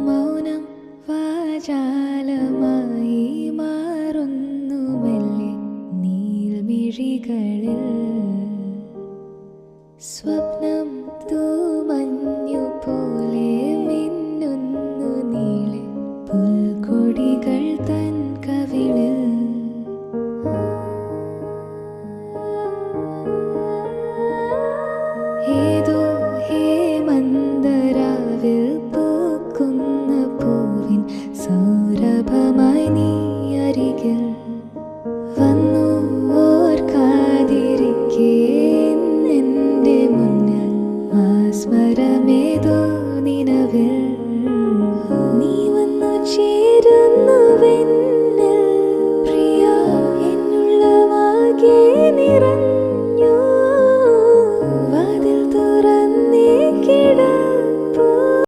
മൗനം വാചാലമായി മാറുന്നു മെല്ലെ നീൽമിഴികളിൽ. സ്വപ്നം തൂമഞ്ഞു പോലെ മിന്നുന്നു നീളെ പുൽക്കൊടികൾ തൻ കവിളിൽ. ഏതോ ഹേമന്തരാവിൽ പൂക്കുന്ന പൂവിൻ സൗരഭമായി നീ അരികിൽ വന്നു. ഓർക്കാതിരിക്കെ നിന്റെ മുന്നിൽ മാസ്മരമേതോ നിലവിൽ നീ വന്നു